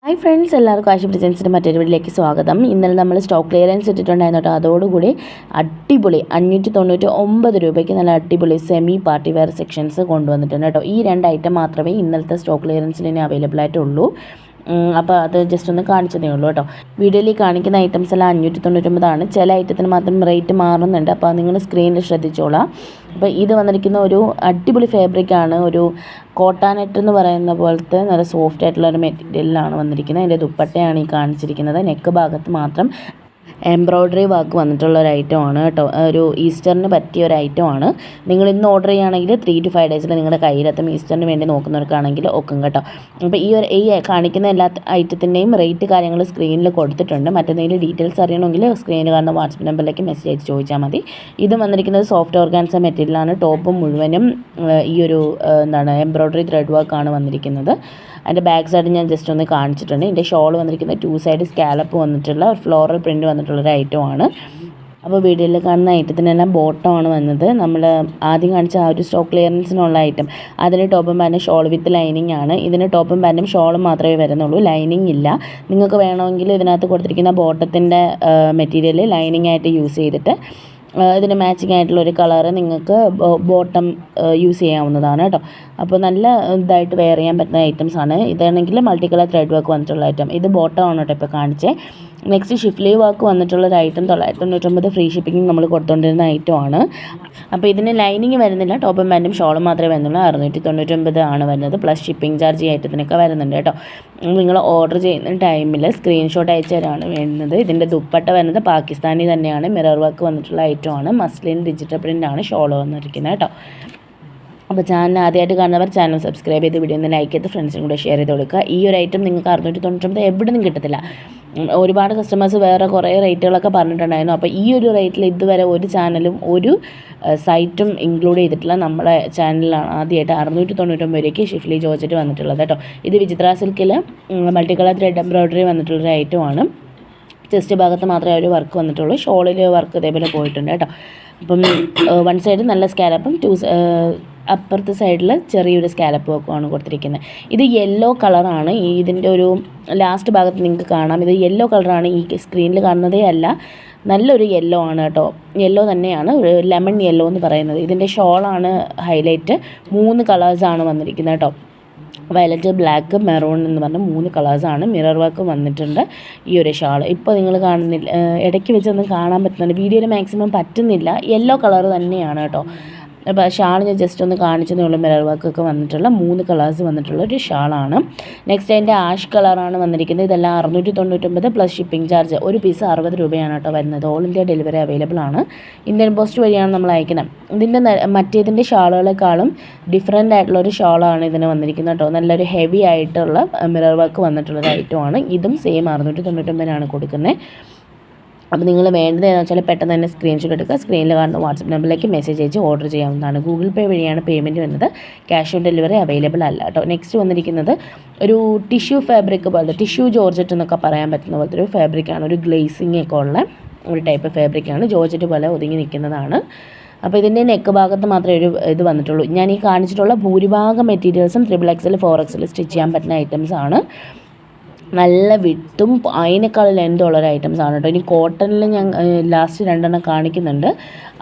Hi friends, എല്ലാവർക്കും ആശി ഡിസൈൻസിൻ്റെ മറ്റൊരു വീഡിയോയിലേക്ക് സ്വാഗതം. ഇന്നലെ നമ്മൾ സ്റ്റോക്ക് ക്ലിയറൻസ് ഇട്ടിട്ടുണ്ടായിരുന്നു കേട്ടോ. അതോടുകൂടി അടിപൊളി 599 രൂപയ്ക്ക് നല്ല അടിപൊളി സെമി പാർട്ടി വെയർ സെക്ഷൻസ് കൊണ്ടുവന്നിട്ടുണ്ട് കേട്ടോ. ഈ രണ്ട് ഐറ്റം മാത്രമേ ഇന്നലത്തെ സ്റ്റോക്ക് ക്ലിയറൻസിൽ ഇനി അവൈലബിൾ ആയിട്ടുള്ളൂ. അപ്പോൾ അത് ജസ്റ്റ് ഒന്ന് കാണിച്ചതേ ഉള്ളൂ കേട്ടോ. വീഡിയോയിൽ കാണിക്കുന്ന ഐറ്റംസ് എല്ലാം 599 ചില ഐറ്റത്തിന് മാത്രം റേറ്റ് മാറുന്നുണ്ട്. അപ്പോൾ നിങ്ങൾ സ്ക്രീനിൽ ശ്രദ്ധിച്ചോളാം. അപ്പോൾ ഇത് വന്നിരിക്കുന്ന ഒരു അടിപൊളി ഫാബ്രിക്കാണ്. ഒരു കോട്ടാനെറ്റ് എന്ന് പറയുന്ന പോലത്തെ നല്ല സോഫ്റ്റ് ആയിട്ടുള്ള ഒരു മെറ്റീരിയലിലാണ് വന്നിരിക്കുന്നത്. അതിൻ്റെ ദുപ്പട്ടയാണ് ഈ കാണിച്ചിരിക്കുന്നത്. നെക്ക് ഭാഗത്ത് മാത്രം എംബ്രോയ്ഡറി വർക്ക് വന്നിട്ടുള്ള ഒരു ഐറ്റമാണ് കേട്ടോ. ഒരു ഈസ്റ്ററിന് പറ്റിയ ഒരു ഐറ്റമാണ്. നിങ്ങൾ ഇന്ന് ഓർഡർ ചെയ്യുകയാണെങ്കിൽ 3 to 5 ഡേയ്സിൽ നിങ്ങളുടെ കയ്യിലെത്തും. ഈസ്റ്ററിന് വേണ്ടി നോക്കുന്നവർക്കാണെങ്കിൽ ഒക്കും കേട്ടോ. അപ്പോൾ ഈ കാണിക്കുന്ന എല്ലാ ഐറ്റത്തിൻ്റെയും റേറ്റ് കാര്യങ്ങൾ സ്ക്രീനിൽ കൊടുത്തിട്ടുണ്ട്. മറ്റെന്തെങ്കിലും ഡീറ്റെയിൽസ് അറിയണമെങ്കിൽ സ്ക്രീനിൽ കാണുന്ന വാട്സപ്പ് നമ്പറിലേക്ക് മെസ്സേജ് അയച്ച് ചോദിച്ചാൽ മതി. ഇത് വന്നിരിക്കുന്നത് സോഫ്റ്റ് ഓർഗാൻസ മെറ്റീരിയലാണ്. ടോപ്പ് മുഴുവനും ഈ ഒരു എംബ്രോയ്ഡറി ത്രെഡ് വർക്കാണ് വന്നിരിക്കുന്നത്. അതിൻ്റെ ബാക്ക് സൈഡ് ഞാൻ ജസ്റ്റ് ഒന്ന് കാണിച്ചിട്ടുണ്ട്. ഇതിൻ്റെ ഷോൾ വന്നിരിക്കുന്നത് 2 സൈഡ് സ്കാലപ്പ് വന്നിട്ടുള്ള ഒരു ഫ്ലോറൽ പ്രിൻറ്റ് വന്നിട്ടുള്ളൊരു ഐറ്റമാണ്. അപ്പോൾ വീഡിയോയിൽ കാണുന്ന ഐറ്റത്തിനെല്ലാം ബോട്ടമാണ് വന്നത്. നമ്മൾ ആദ്യം കാണിച്ച ആ ഒരു സ്റ്റോക്ക് ക്ലിയറൻസിനുള്ള ഐറ്റം, അതിന് ടോപ്പും പാൻറ്റും ഷോൾ വിത്ത് ലൈനിങ് ആണ്. ഇതിന് ടോപ്പും പാൻറ്റും ഷോളും മാത്രമേ വരുന്നുള്ളൂ, ലൈനിങ് ഇല്ല. നിങ്ങൾക്ക് വേണമെങ്കിൽ ഇതിനകത്ത് കൊടുത്തിരിക്കുന്ന ബോട്ടത്തിൻ്റെ മെറ്റീരിയൽ ലൈനിങ് ആയിട്ട് യൂസ് ചെയ്തിട്ട് ഇതിന് മാച്ചിങ് ആയിട്ടുള്ള ഒരു കളറ് നിങ്ങൾക്ക് ബോട്ടം യൂസ് ചെയ്യാവുന്നതാണ് കേട്ടോ. അപ്പോൾ നല്ല ഇതായിട്ട് വെയർ ചെയ്യാൻ പറ്റുന്ന ഐറ്റംസാണ്. ഇതാണെങ്കിൽ മൾട്ടി കളർ ത്രെഡ് വർക്ക് വന്നിട്ടുള്ള ഐറ്റം. ഇത് ബോട്ടമാണ് കേട്ടോ ഇപ്പോൾ കാണിച്ചേ. നെക്സ്റ്റ് ഷിഫ്ലി വർക്ക് വന്നിട്ടുള്ളൊരു ഐറ്റം 999 ഫ്രീ ഷിപ്പിംഗ് നമ്മൾ കൊടുത്തുകൊണ്ടിരുന്ന ഐറ്റമാണ്. അപ്പോൾ ഇതിന് ലൈനിങ് വരുന്നില്ല, ടോപ്പും പാൻറ്റും ഷോളും മാത്രമേ വരുന്നുള്ളൂ. 699 ആണ് വരുന്നത്. പ്ലസ് ഷിപ്പിംഗ് ചാർജ് ഈ ഐറ്റത്തിനൊക്കെ വരുന്നുണ്ട് കേട്ടോ. നിങ്ങൾ ഓർഡർ ചെയ്യുന്ന ടൈമിൽ സ്ക്രീൻഷോട്ട് അയച്ചു തരാണ് വേണ്ടുന്നത്. ഇതിൻ്റെ ദുപ്പട്ട വരുന്നത് പാകിസ്ഥാനി തന്നെയാണ്. മിറർ വർക്ക് വന്നിട്ടുള്ള ഐറ്റമാണ്. മസ്ലിൻ ഡിജിറ്റൽ പ്രിൻ്റാണ് ഷോൾ വന്നിരിക്കുന്നത് കേട്ടോ. അപ്പോൾ ചാനൽ ആദ്യമായിട്ട് കാണുന്നവർ ചാനൽ സബ്സ്ക്രൈബ് ചെയ്ത് വീഡിയോ ഒന്ന് ലൈക്ക് ചെയ്ത് ഫ്രണ്ട്സിനും കൂടെ ഷെയർ ചെയ്ത് കൊടുക്കുക. ഈ ഒരു ഐറ്റം നിങ്ങൾക്ക് 699 എവിടെ നിന്നും കിട്ടത്തില്ല. ഒരുപാട് കസ്റ്റമേഴ്സ് വേറെ കുറേ റേറ്റുകളൊക്കെ പറഞ്ഞിട്ടുണ്ടായിരുന്നു. അപ്പോൾ ഈ ഒരു റേറ്റിൽ ഇതുവരെ ഒരു ചാനലും ഒരു സൈറ്റും ഇൻക്ലൂഡ് ചെയ്തിട്ടില്ല. നമ്മുടെ ചാനലിലാണ് ആദ്യമായിട്ട് 699 രൂപയ്ക്ക് ഷിഫ്ലി ജോർജറ്റ് വന്നിട്ടുള്ളത് കേട്ടോ. ഇത് വിചിത്ര സിൽക്കിൽ മൾട്ടി കളർ ത്രെഡ് എംബ്രോയ്ഡറി വന്നിട്ടുള്ളൊരു ഐറ്റമാണ്. ചെസ്റ്റ് ഭാഗത്ത് മാത്രമേ ഒരു വർക്ക് വന്നിട്ടുള്ളൂ. ഷോളിൽ വർക്ക് ഇതേപോലെ പോയിട്ടുണ്ട് കേട്ടോ. അപ്പം 1 സൈഡ് നല്ല സ്കാലപ്പും അപ്പുറത്തെ സൈഡിൽ ചെറിയൊരു സ്കാലപ്പ് വർക്കുമാണ് കൊടുത്തിരിക്കുന്നത്. ഇത് യെല്ലോ കളറാണ്. ഇതിൻ്റെ ഒരു ലാസ്റ്റ് ഭാഗത്ത് നിങ്ങൾക്ക് കാണാം. ഇത് യെല്ലോ കളറാണ്. ഈ സ്ക്രീനിൽ കാണുന്നതേ അല്ല, നല്ലൊരു യെല്ലോ ആണ് കേട്ടോ. യെല്ലോ തന്നെയാണ്, ഒരു ലെമൺ യെല്ലോ എന്ന് പറയുന്നത്. ഇതിൻ്റെ ഷോളാണ് ഹൈലൈറ്റ്. 3 കളേഴ്സാണ് വന്നിരിക്കുന്നത് കേട്ടോ. വയലറ്റ്, ബ്ലാക്ക്, മെറൂൺ എന്ന് പറഞ്ഞ 3 കളേഴ്സാണ്. മിറർ വർക്ക് വന്നിട്ടുണ്ട് ഈ ഒരു ഷാൾ. ഇപ്പോൾ നിങ്ങൾ കാണുന്നില്ല, ഇടയ്ക്ക് വെച്ചൊന്നും കാണാൻ പറ്റുന്നുണ്ട്. വീഡിയോയിൽ മാക്സിമം പറ്റുന്നില്ല. യെല്ലോ കളർ തന്നെയാണ് കേട്ടോ. അപ്പോൾ ഷാൾ ഞാൻ ജസ്റ്റ് ഒന്ന് കാണിച്ചതേ ഉള്ളൂ. മിറർ വർക്കൊക്കെ വന്നിട്ടുള്ള 3 കളേഴ്സ് വന്നിട്ടുള്ള ഒരു ഷാളാണ്. നെക്സ്റ്റ് അതിൻ്റെ ആഷ് കളറാണ് വന്നിരിക്കുന്നത്. ഇതെല്ലാം 699 പ്ലസ് ഷിപ്പിംഗ് ചാർജ്. ഒരു പീസ് 60 രൂപയാണ് കേട്ടോ വരുന്നത്. ഓൾ ഇന്ത്യ ഡെലിവറി അവൈലബിൾ ആണ്. ഇന്ത്യൻ പോസ്റ്റ് വഴിയാണ് നമ്മൾ അയക്കുന്നത്. ഇതിൻ്റെ മറ്റേതിൻ്റെ ഷാളുകളെക്കാളും ഡിഫറെൻ്റ് ആയിട്ടുള്ളൊരു ഷാളാണ് ഇതിന് വന്നിരിക്കുന്നത് കേട്ടോ. നല്ലൊരു ഹെവി ആയിട്ടുള്ള മിറർ വർക്ക് വന്നിട്ടുള്ളൊരു ഐറ്റമാണ്. ഇതും സെയിം 699 കൊടുക്കുന്നത്. അപ്പോൾ നിങ്ങൾ വേണ്ടത് ഏതാണെന്ന് വെച്ചാൽ പെട്ടെന്ന് തന്നെ സ്ക്രീൻഷോട്ട് എടുക്കുക. സ്ക്രീനിൽ കാണുന്ന വാട്സപ്പ് നമ്പറിലേക്ക് മെസ്സേജ് അയച്ച് ഓർഡർ ചെയ്യാവുന്നതാണ്. ഗൂഗിൾ പേ വഴിയാണ് പേയ്മെൻറ്റ് വരുന്നത്. ക്യാഷ് ഓൺ ഡെലിവറി അവൈലബിൾ അല്ല കേട്ടോ. നെക്സ്റ്റ് വന്നിരിക്കുന്നത് ഒരു ടിഷ്യൂ ഫാബ്രിക് പോലത്തെ, ടിഷ്യൂ ജോർജറ്റ് എന്നൊക്കെ പറയാൻ പറ്റുന്ന പോലത്തെ ഒരു ഫാബ്രിക്കാണ്. ഒരു ഗ്ലേസിങ് ഒക്കെ ഉള്ള ഒരു ടൈപ്പ് ഫാബ്രിക്കാണ്. ജോർജറ്റ് പോലെ ഒതുങ്ങി നിൽക്കുന്നതാണ്. അപ്പോൾ ഇതിൻ്റെ നെക്ക് ഭാഗത്ത് മാത്രമേ ഒരു ഇത് വന്നിട്ടുള്ളൂ. ഞാൻ ഈ കാണിച്ചിട്ടുള്ള ഭൂരിഭാഗം മെറ്റീരിയൽസും 3XL 4XL സ്റ്റിച്ച് ചെയ്യാൻ പറ്റുന്ന ഐറ്റംസാണ്. നല്ല വിട്ടും അതിനേക്കാൾ ലെങ്ത് ഉള്ളൊരു ഐറ്റംസ് ആണ് കേട്ടോ. ഇനി കോട്ടണിൽ ഞാൻ ലാസ്റ്റ് 2 കാണിക്കുന്നുണ്ട്.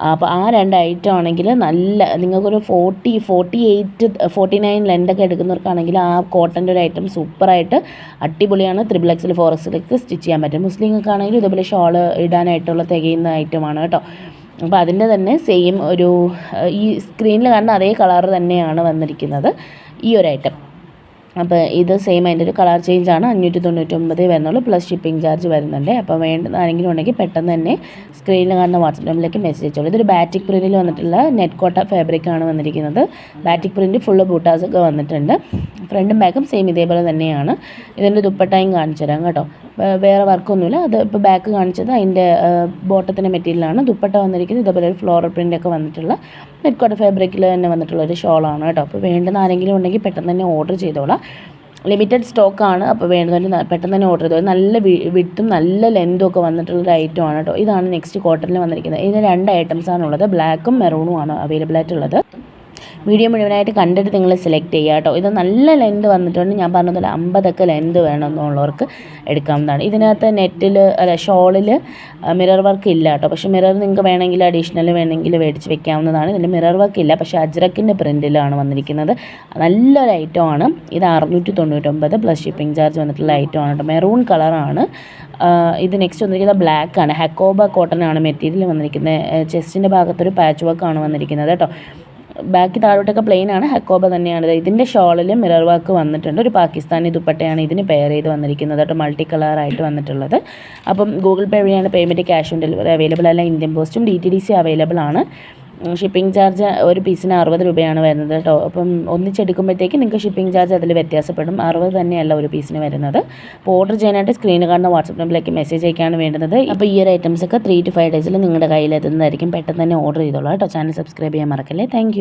അപ്പോൾ ആ 2 ഐറ്റം ആണെങ്കിൽ നല്ല നിങ്ങൾക്കൊരു 48, 49 ലെങ്തൊക്കെ എടുക്കുന്നവർക്കാണെങ്കിൽ ആ കോട്ടൻ്റെ ഒരു ഐറ്റം സൂപ്പറായിട്ട് അടിപൊളിയാണ്. 3XL 4XL സ്റ്റിച്ച് ചെയ്യാൻ പറ്റും. മുസ്ലിങ്ങൾക്കാണെങ്കിലും ഇതുപോലെ ഷോൾ ഇടാനായിട്ടുള്ള തികയുന്ന ഐറ്റമാണ് കേട്ടോ. അപ്പോൾ അതിൻ്റെ തന്നെ സെയിം ഒരു ഈ സ്ക്രീനിൽ കാണുന്ന അതേ കളർ തന്നെയാണ് വന്നിരിക്കുന്നത് ഈ ഒരു ഐറ്റം. അപ്പോൾ ഇത് സെയിം അതിൻ്റെ ഒരു കളർ ചേഞ്ചാണ്. 599 വരുന്നുള്ളൂ. പ്ലസ് ഷിപ്പിംഗ് ചാർജ് വരുന്നുണ്ട്. അപ്പോൾ വേണ്ടുന്ന ആരെങ്കിലും ഉണ്ടെങ്കിൽ പെട്ടെന്ന് തന്നെ സ്ക്രീനിൽ കാണുന്ന വാട്സപ്പ് നമ്പറിലേക്ക് മെസ്സേജ് അയച്ചോളൂ. ഇതൊരു ബാറ്റിക് പ്രിൻറ്റിൽ വന്നിട്ടുള്ള നെറ്റ് കോട്ട ഫാബ്രിക്കാണ് വന്നിരിക്കുന്നത്. ബാറ്റിക് പ്രിൻറ്റ് ഫുള്ള് ബൂട്ടാസൊക്കെ വന്നിട്ടുണ്ട്. ഫ്രണ്ടും ബാക്കും സെയിം ഇതേപോലെ തന്നെയാണ്. ഇതിൻ്റെ ദുപ്പട്ടയും കാണിച്ചു തരാം കേട്ടോ. വേറെ വർക്കൊന്നുമില്ല. അത് ഇപ്പോൾ ബാക്ക് കാണിച്ചത് അതിൻ്റെ ബോട്ടത്തിൻ്റെ മെറ്റീരിയലാണ്. ദുപ്പട്ട വന്നിരിക്കുന്നത് ഇതേപോലെ ഒരു ഫ്ലോറൽ പ്രിൻ്റൊക്കെ വന്നിട്ടുള്ള നെറ്റ് കോട്ട ഫാബ്രിക്കിൽ തന്നെ വന്നിട്ടുള്ള ഒരു ഷോളാണ് കേട്ടോ. അപ്പോൾ വേണ്ടുന്ന ആരെങ്കിലും ഉണ്ടെങ്കിൽ പെട്ടെന്ന് തന്നെ ഓർഡർ ചെയ്തോളാം. ലിമിറ്റഡ് സ്റ്റോക്കാണ്. അപ്പോൾ വേണ്ടതുകൊണ്ട് പെട്ടെന്ന് തന്നെ ഓർഡർ ചെയ്തോളാം. നല്ല വിട്ടും നല്ല ലെങ്തും ഒക്കെ വന്നിട്ടുള്ളൊരു ഐറ്റമാണ് കേട്ടോ. ഇതാണ് നെക്സ്റ്റ് കോട്ടണിൽ വന്നിരിക്കുന്നത്. ഇതിന് 2 ഐറ്റംസാണുള്ളത്. ബ്ലാക്കും മെറൂണും ആണ് അവൈലബിൾ ആയിട്ടുള്ളത്. വീഡിയോ മുഴുവനായിട്ട് കണ്ടിട്ട് നിങ്ങൾ സെലക്ട് ചെയ്യുക കേട്ടോ. ഇത് നല്ല ലെന്ത് വന്നിട്ടുണ്ട്. ഞാൻ പറഞ്ഞതുപോലെ 50 ലെന്ത് വേണമെന്നുള്ളവർക്ക് എടുക്കാവുന്നതാണ്. ഇതിനകത്ത് ഷോളിൽ മിറർ വർക്ക് ഇല്ല കേട്ടോ. പക്ഷേ മിറർ നിങ്ങൾക്ക് വേണമെങ്കിൽ അഡീഷണൽ വേണമെങ്കിൽ മേടിച്ച് വെക്കാവുന്നതാണ്. ഇതിൽ മിറർ വർക്ക് ഇല്ല, പക്ഷേ അജ്രക്കിൻ്റെ പ്രിൻറ്റിലാണ് വന്നിരിക്കുന്നത്. നല്ലൊരു ഐറ്റമാണ് ഇത്. 699 പ്ലസ് ഷിപ്പിംഗ് ചാർജ് വന്നിട്ടുള്ള ഐറ്റമാണ് കേട്ടോ. മെറൂൺ കളറാണ് ഇത്. നെക്സ്റ്റ് വന്നിരിക്കുന്നത് ബ്ലാക്കാണ്. ഹക്കോബ കോട്ടൺ ആണ് മെറ്റീരിയൽ വന്നിരിക്കുന്നത്. ചെസ്റ്റിൻ്റെ ഭാഗത്തൊരു പാച്ച് വർക്കാണ് വന്നിരിക്കുന്നത് കേട്ടോ. ബാക്കി താഴോട്ടൊക്കെ പ്ലെയിൻ ആണ്. ഹക്കോബ തന്നെയാണ്. ഇതിൻ്റെ ഷോളിൽ മിറർ വർക്ക് വന്നിട്ടുണ്ട്. ഒരു പാകിസ്ഥാനി ദുപ്പട്ടയാണ് ഇതിന് പെയർ ചെയ്ത് വന്നിരിക്കുന്നത് കേട്ടോ. മൾട്ടി കളറായിട്ട് വന്നിട്ടുള്ളത്. അപ്പം ഗൂഗിൾ പേ വഴിയാണ് payment. Cash on delivery available അല്ല. ഇന്ത്യൻ പോസ്റ്റും DTDC അവൈലബിൾ ആണ്. ഷിപ്പിംഗ് ചാർജ് ഒരു പീസിന് 60 രൂപയാണ് വരുന്നത് കേട്ടോ. അപ്പം ഒന്നിച്ചെടുക്കുമ്പോഴത്തേക്ക് നിങ്ങൾക്ക് ഷിപ്പിംഗ് ചാർജ് അതിൽ വ്യത്യാസപ്പെടും. 60 തന്നെയല്ല ഒരു പീസിന് വരുന്നത്. അപ്പോൾ ഓർഡർ ചെയ്യാനായിട്ട് സ്ക്രീനിൽ കാണുന്ന വാട്സപ്പ് നമ്പറിലേക്ക് മെസ്സേജ് അയക്കാണ് വേണ്ടത്. അപ്പോൾ ഈ ഒരു ഐറ്റംസൊക്കെ 3 to 5 ഡേയ്സിൽ നിങ്ങളുടെ കയ്യിൽ എത്തുന്നതായിരിക്കും. പെട്ടെന്ന് തന്നെ ഓർഡർ ചെയ്തോളൂ കേട്ടോ. ചാനൽ സബ്സ്ക്രൈബ് ചെയ്യാൻ മറക്കല്ലേ. താങ്ക്